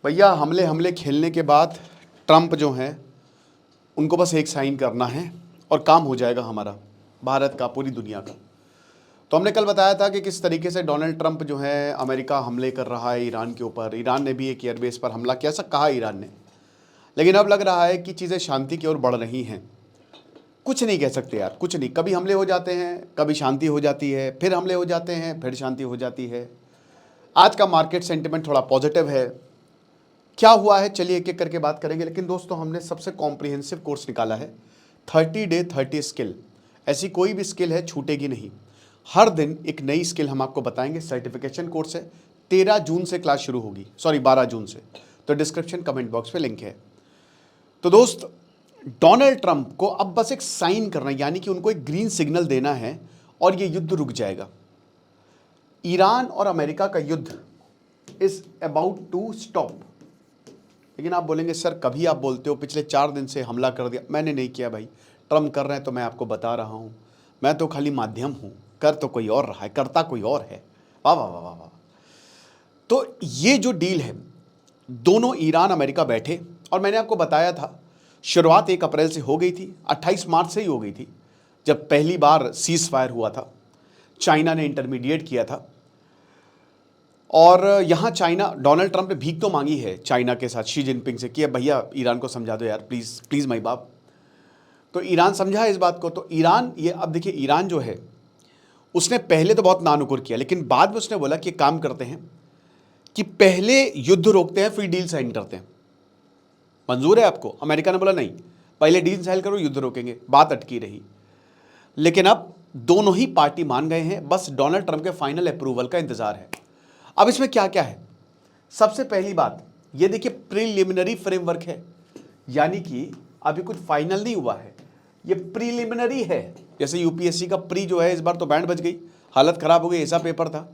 भैया हमले हमले खेलने के बाद ट्रंप जो हैं उनको बस एक साइन करना है और काम हो जाएगा हमारा, भारत का, पूरी दुनिया का। तो हमने कल बताया था कि किस तरीके से डोनाल्ड ट्रंप जो है अमेरिका हमले कर रहा है ईरान के ऊपर। ईरान ने भी एक एयरबेस पर हमला किया, ऐसा कहा ईरान ने, लेकिन अब लग रहा है कि चीज़ें शांति की ओर बढ़ रही हैं। कुछ नहीं कह सकते यार, कुछ नहीं। कभी हमले हो जाते हैं, कभी शांति हो जाती है, फिर हमले हो जाते हैं, फिर शांति हो जाती है। आज का मार्केट सेंटिमेंट थोड़ा पॉजिटिव है। क्या हुआ है चलिए एक एक करके बात करेंगे। लेकिन दोस्तों हमने सबसे कॉम्प्रिहेंसिव कोर्स निकाला है, 30 डे 30 स्किल। ऐसी कोई भी स्किल है छूटेगी नहीं, हर दिन एक नई स्किल हम आपको बताएंगे। सर्टिफिकेशन कोर्स है, 13 जून से क्लास शुरू होगी, सॉरी 12 जून से। तो डिस्क्रिप्शन कमेंट बॉक्स पे लिंक है। तो दोस्त डोनाल्ड ट्रंप को अब बस एक साइन करना है, यानी कि उनको एक ग्रीन सिग्नल देना है और ये युद्ध रुक जाएगा। ईरान और अमेरिका का युद्ध इज अबाउट टू स्टॉप। लेकिन आप बोलेंगे सर कभी आप बोलते हो, पिछले 4 दिन से हमला कर दिया। मैंने नहीं किया भाई, ट्रंप कर रहे हैं तो मैं आपको बता रहा हूं। मैं तो खाली माध्यम हूं, कर तो कोई और रहा है, करता कोई और है। वाह वाह वाह वाह वाह। तो ये जो डील है, दोनों ईरान अमेरिका बैठे, और मैंने आपको बताया था शुरुआत 1 अप्रैल से हो गई थी, 28 मार्च से ही हो गई थी जब पहली बार सीज फायर हुआ था। चाइना ने इंटरमीडिएट किया था, और यहाँ चाइना, डोनाल्ड ट्रंप ने भीख तो मांगी है चाइना के साथ शी जिनपिंग से कि भैया ईरान को समझा दो यार, प्लीज़ प्लीज़ माई बाप। तो ईरान समझा इस बात को। तो ईरान, ये अब देखिए ईरान जो है उसने पहले तो बहुत नानुकुर किया, लेकिन बाद में उसने बोला कि काम करते हैं कि पहले युद्ध रोकते हैं फिर डील साइन करते हैं। मंजूर है आपको? अमेरिका ने बोला नहीं, पहले डील साइन करो, युद्ध रोकेंगे। बात अटकी रही, लेकिन अब दोनों ही पार्टी मान गए हैं, बस डोनाल्ड ट्रंप के फाइनल अप्रूवल का इंतजार है। अब इसमें क्या क्या है? सबसे पहली बात ये देखिए, प्रीलिमिनरी फ्रेमवर्क है, यानी कि अभी कुछ फाइनल नहीं हुआ है, ये प्रीलिमिनरी है। जैसे यूपीएससी का प्री जो है, इस बार तो बैंड बज गई, हालत खराब हो गई, ऐसा पेपर था।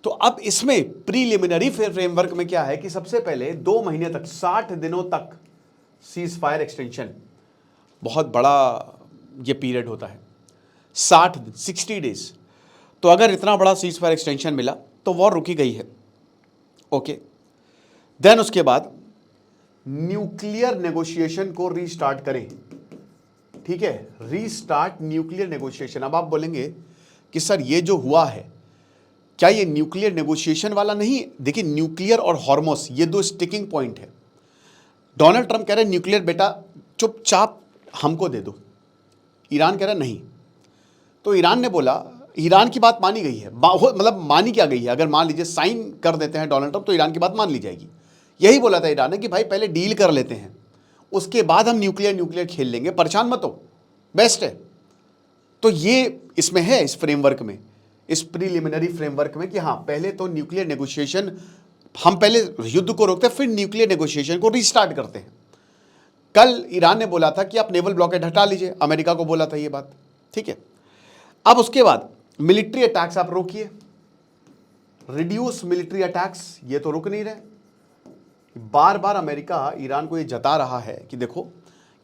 तो अब इसमें प्रीलिमिनरी फ्रेमवर्क में क्या है कि सबसे पहले 2 महीने तक, 60 दिनों तक सीज फायर एक्सटेंशन, बहुत बड़ा ये पीरियड होता है, 60 दिन, 60 डेज। तो अगर इतना बड़ा सीज फायर एक्सटेंशन मिला तो वॉर रुकी गई है। ओके, देन उसके बाद न्यूक्लियर नेगोशिएशन को रीस्टार्ट करें। ठीक है, रीस्टार्ट न्यूक्लियर नेगोशिएशन। अब आप बोलेंगे कि सर ये जो हुआ है, क्या ये न्यूक्लियर नेगोशिएशन वाला नहीं? देखिए, न्यूक्लियर और हॉर्मोस ये 2 स्टिकिंग पॉइंट है। डोनाल्ड ट्रंप कह रहे हैं न्यूक्लियर बेटा चुपचाप हमको दे दो, ईरान कह रहा नहीं। तो ईरान ने बोला, ईरान की बात मानी गई है, मतलब मानी क्या गई है, अगर मान लीजिए साइन कर देते हैं डोनाल्ड ट्रंप तो ईरान की बात मान ली जाएगी। यही बोला था ईरान ने कि भाई पहले डील कर लेते हैं, उसके बाद हम न्यूक्लियर खेल लेंगे, परेशान मत हो, बेस्ट है। तो ये इसमें है, इस फ्रेमवर्क में, इस प्रीलिमिनरी फ्रेमवर्क में, कि हाँ पहले तो न्यूक्लियर नेगोशिएशन, हम पहले युद्ध को रोकते हैं फिर न्यूक्लियर नेगोशिएशन को रीस्टार्ट करते हैं। कल ईरान ने बोला था कि आप नेवल ब्लॉकेड हटा लीजिए, अमेरिका को बोला था ये बात, ठीक है। अब उसके बाद मिलिट्री अटैक्स आप रोकिए, रिड्यूस मिलिट्री अटैक्स, ये तो रुक नहीं रहे। बार बार अमेरिका ईरान को ये जता रहा है कि देखो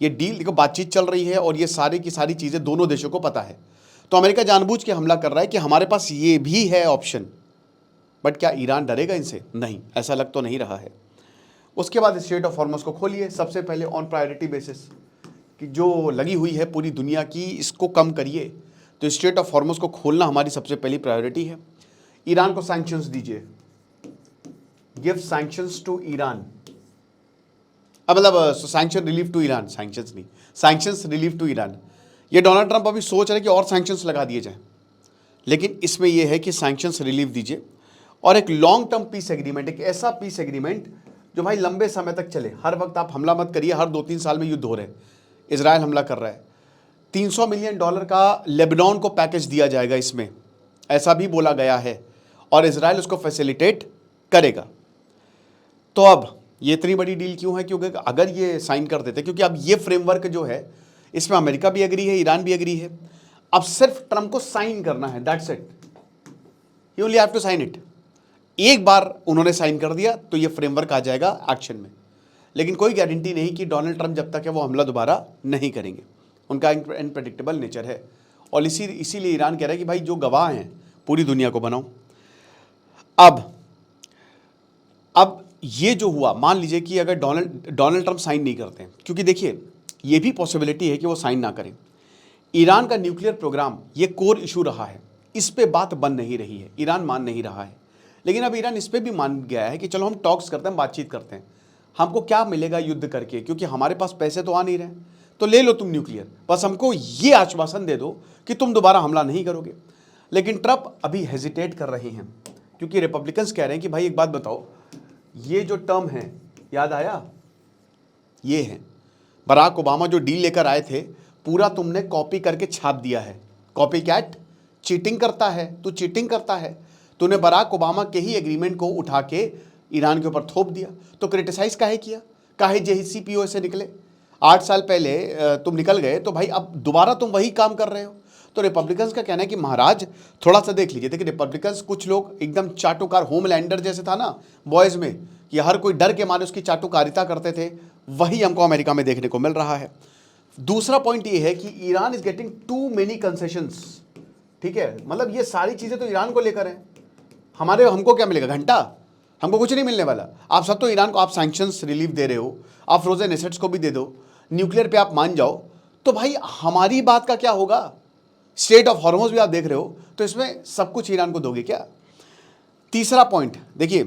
ये डील, देखो बातचीत चल रही है और ये सारी की सारी चीज़ें दोनों देशों को पता है। तो अमेरिका जानबूझ के हमला कर रहा है कि हमारे पास ये भी है ऑप्शन। बट क्या ईरान डरेगा इनसे? नहीं, ऐसा लग तो नहीं रहा है। उसके बाद स्ट्रेट ऑफ हॉर्मुज को खोलिए सबसे पहले ऑन प्रायोरिटी बेसिस, कि जो लगी हुई है पूरी दुनिया की इसको कम करिए। तो स्ट्रेट ऑफ हॉर्मुज को खोलना हमारी सबसे पहली प्रायोरिटी है। ईरान को सैंक्शंस दीजिए, गिव सैंक्शंस टू ईरान, मतलब sanction relief to Iran, sanctions नहीं, सैंक्शंस रिलीफ टू ईरान। ये डोनाल्ड ट्रंप अभी सोच रहे कि और सैंक्शंस लगा दिए जाएं, लेकिन इसमें यह है कि सैंक्शंस रिलीफ दीजिए और एक लॉन्ग टर्म पीस एग्रीमेंट, एक ऐसा पीस एग्रीमेंट जो भाई लंबे समय तक चले। हर वक्त आप हमला मत करिए, हर 2-3 साल में युद्ध हो रहे हैं, इजराइल हमला कर रहा है। $300 मिलियन का लेबनान को पैकेज दिया जाएगा इसमें, ऐसा भी बोला गया है, और इजराइल उसको फैसिलिटेट करेगा। तो अब ये इतनी बड़ी डील क्यों है? क्योंकि अगर ये साइन कर देते, क्योंकि अब ये फ्रेमवर्क जो है इसमें अमेरिका भी एग्री है, ईरान भी एग्री है, अब सिर्फ ट्रंप को साइन करना है, that's it, you only have to sign it. एक बार उन्होंने साइन कर दिया तो ये फ्रेमवर्क आ जाएगा एक्शन में। लेकिन कोई गारंटी नहीं कि डोनाल्ड ट्रंप जब तक है वो हमला दोबारा नहीं करेंगे, उनका अनप्रेडिक्टेबल नेचर है। और इसीलिए ईरान कह रहा है कि भाई जो गवाह हैं पूरी दुनिया को बनाओ। अब ये जो हुआ, मान लीजिए कि अगर डोनाल्ड ट्रंप साइन नहीं करते हैं, क्योंकि देखिए ये भी पॉसिबिलिटी है कि वो साइन ना करें। ईरान का न्यूक्लियर प्रोग्राम ये कोर इशू रहा है, इस पे बात बन नहीं रही है, ईरान मान नहीं रहा है। लेकिन अब ईरान इस पे भी मान गया है कि चलो हम टॉक्स करते हैं, बातचीत करते हैं, हमको क्या मिलेगा युद्ध करके, क्योंकि हमारे पास पैसे तो आ नहीं रहे, तो ले लो तुम न्यूक्लियर, बस हमको ये आश्वासन दे दो कि तुम दोबारा हमला नहीं करोगे। लेकिन ट्रंप अभी हेजिटेट कर रहे हैं, क्योंकि रिपब्लिकन्स कह रहे हैं कि भाई एक बात बताओ, ये जो टर्म है याद आया, ये है बराक ओबामा जो डील लेकर आए थे, पूरा तुमने कॉपी करके छाप दिया है। कॉपी कैट चीटिंग करता है, तू चीटिंग करता है। तूने बराक ओबामा के ही एग्रीमेंट को उठा के ईरान के ऊपर थोप दिया, तो क्रिटिसाइज काहे किया, काहे JCPOA से निकले? 8 साल पहले तुम निकल गए, तो भाई अब दोबारा तुम वही काम कर रहे हो। तो रिपब्लिकन्स का कहना है कि महाराज थोड़ा सा देख लीजिए। देखिए रिपब्लिकन्स कुछ लोग एकदम चाटुकार, होमलैंडर जैसे था ना बॉयज़ में, कि हर कोई डर के मारे उसकी चाटुकारिता करते थे, वही हमको अमेरिका में देखने को मिल रहा है। दूसरा पॉइंट ये है कि Iran is getting too many concessions, ठीक है, मतलब ये सारी चीज़ें तो ईरान को लेकर हैं, हमको क्या मिलेगा, घंटा, हमको कुछ नहीं मिलने वाला। आप सब तो ईरान को आप सैंक्शंस रिलीफ दे रहे हो, आप फ्रोजन एसेट्स को भी दे दो, न्यूक्लियर पे आप मान जाओ, तो भाई हमारी बात का क्या होगा? स्टेट ऑफ हॉर्मोज भी आप देख रहे हो, तो इसमें सब कुछ ईरान को दोगे क्या? तीसरा पॉइंट देखिए,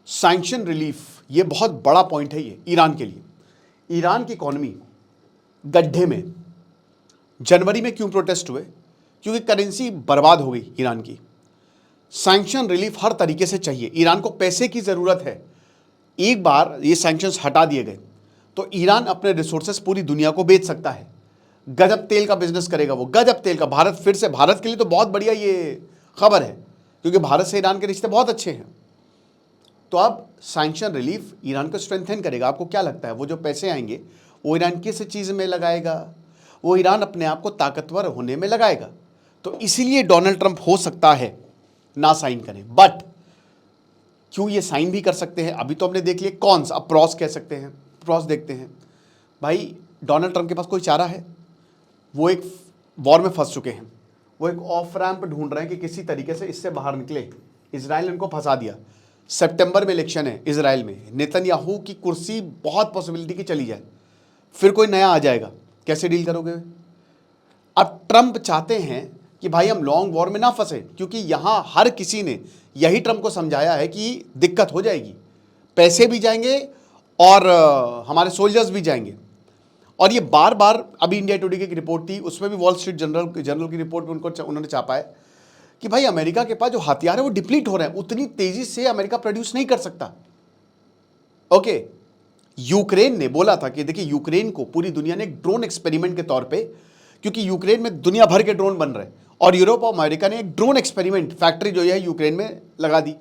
सैंक्शन रिलीफ, ये बहुत बड़ा पॉइंट है ये ईरान के लिए। ईरान की इकोनॉमी गड्ढे में। जनवरी में क्यों प्रोटेस्ट हुए? क्योंकि करेंसी बर्बाद हो गई ईरान की। सैंक्शन रिलीफ हर तरीके से चाहिए, ईरान को पैसे की ज़रूरत है। एक बार ये सैंक्शंस हटा दिए गए तो ईरान अपने रिसोर्सेस पूरी दुनिया को बेच सकता है, गजब तेल का बिजनेस करेगा वो, गजब तेल का। भारत फिर से, भारत के लिए तो बहुत बढ़िया ये खबर है, क्योंकि भारत से ईरान के रिश्ते बहुत अच्छे हैं। तो अब सैंक्शन रिलीफ ईरान को स्ट्रेंथन करेगा। आपको क्या लगता है वो जो पैसे आएंगे वो ईरान किस चीज़ में लगाएगा? वो ईरान अपने आप को ताकतवर होने में लगाएगा। तो इसीलिए डोनाल्ड ट्रंप हो सकता है ना साइन करें, बट क्यों ये साइन भी कर सकते हैं। अभी तो हमने देख लिए कॉन्स, अब प्रॉस कह सकते हैं, प्रॉस देखते हैं। भाई डोनाल्ड ट्रंप के पास कोई चारा है? वो एक वॉर में फंस चुके हैं, वो एक ऑफ रैंप ढूंढ रहे हैं कि किसी तरीके से इससे बाहर निकले। इजराइल ने उनको फंसा दिया। सितंबर में इलेक्शन है इजराइल में, नेतन्याहू की कुर्सी बहुत पॉसिबिलिटी की चली जाए, फिर कोई नया आ जाएगा, कैसे डील करोगे? अब ट्रंप चाहते हैं कि भाई हम लॉन्ग वॉर में ना फंसे, क्योंकि यहाँ हर किसी ने यही ट्रंप को समझाया है कि दिक्कत हो जाएगी, पैसे भी जाएंगे और हमारे सोल्जर्स भी जाएंगे। और ये बार बार, अभी इंडिया टुडे की एक रिपोर्ट थी, उसमें भी वॉल स्ट्रीट जर्नल की रिपोर्ट में उन्होंने छापा है कि भाई अमेरिका के पास जो हथियार है वो डिप्लीट हो रहे हैं, उतनी तेजी से अमेरिका प्रोड्यूस नहीं कर सकता। ओके, यूक्रेन ने बोला था कि देखिए यूक्रेन को पूरी दुनिया ने एक ड्रोन एक्सपेरिमेंट के तौर पे, क्योंकि यूक्रेन में दुनिया भर के ड्रोन बन रहे हैं, और यूरोप और अमेरिका ने एक ड्रोन एक्सपेरिमेंट फैक्ट्री जो है यूक्रेन में लगा दी।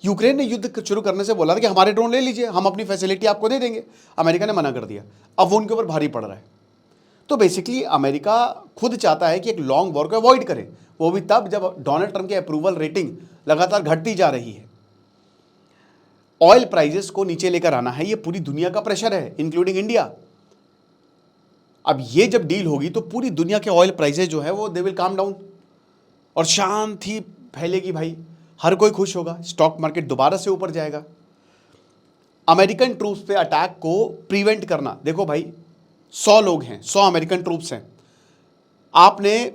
यूक्रेन ने युद्ध शुरू करने से बोला था कि हमारे ड्रोन ले लीजिए, हम अपनी फैसिलिटी आपको दे देंगे। अमेरिका ने मना कर दिया, अब वो उनके ऊपर भारी पड़ रहा है। तो बेसिकली अमेरिका खुद चाहता है कि एक लॉन्ग वॉर को अवॉइड करे, वो भी तब जब डोनाल्ड ट्रंप की अप्रूवल रेटिंग लगातार घटती जा रही है। ऑयल प्राइजेस को नीचे लेकर आना है, ये पूरी दुनिया का प्रेशर है, इंक्लूडिंग इंडिया। अब ये जब डील होगी तो पूरी दुनिया के ऑयल प्राइजेस जो है वो दे विल काम डाउन, और शांति फैलेगी भाई, हर कोई खुश होगा, स्टॉक मार्केट दोबारा से ऊपर जाएगा। अमेरिकन ट्रूप्स पे अटैक को प्रिवेंट करना, देखो भाई 100 लोग हैं, 100 अमेरिकन ट्रूप्स हैं, आपने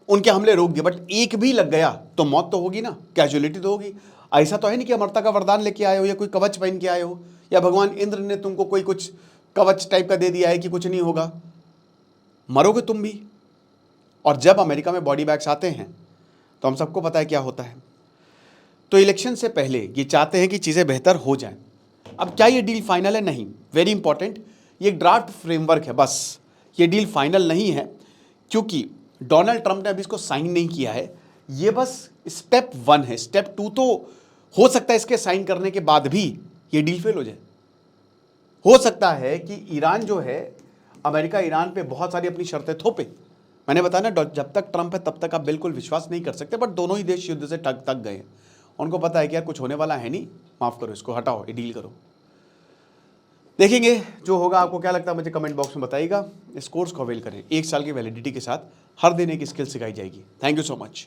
उनके हमले रोक दिए, बट एक भी लग गया तो मौत तो होगी ना, कैजुअलिटी तो होगी। ऐसा तो है नहीं कि अमरता का वरदान लेके आए हो या कोई कवच पहन के आए हो, या भगवान इंद्र ने तुमको कोई कुछ कवच टाइप का दे दिया है कि कुछ नहीं होगा, मरोगे तुम भी। और जब अमेरिका में बॉडी बैग्स आते हैं तो हम सबको पता है क्या होता है। तो इलेक्शन से पहले ये चाहते हैं कि चीज़ें बेहतर हो जाएं। अब क्या ये डील फाइनल है? नहीं, वेरी इंपॉर्टेंट, ये ड्राफ्ट फ्रेमवर्क है बस, ये डील फाइनल नहीं है, क्योंकि डोनाल्ड ट्रंप ने अभी इसको साइन नहीं किया है। ये बस स्टेप 1 है, स्टेप 2 तो हो सकता है इसके साइन करने के बाद भी ये डील फेल हो जाए। हो सकता है कि ईरान जो है, अमेरिका ईरान पे बहुत सारी अपनी शर्तें थोपे। मैंने बताया ना, जब तक ट्रंप है तब तक आप बिल्कुल विश्वास नहीं कर सकते, बट दोनों ही देश युद्ध से तक गए हैं, उनको पता है कि यार कुछ होने वाला है नहीं, माफ़ करो इसको, हटाओ, ये डील करो। देखेंगे जो होगा। आपको क्या लगता है मुझे कमेंट बॉक्स में बताइएगा। इस कोर्स को अवेल करें, 1 साल की वैलिडिटी के साथ हर दिन एक स्किल सिखाई जाएगी। Thank you so much.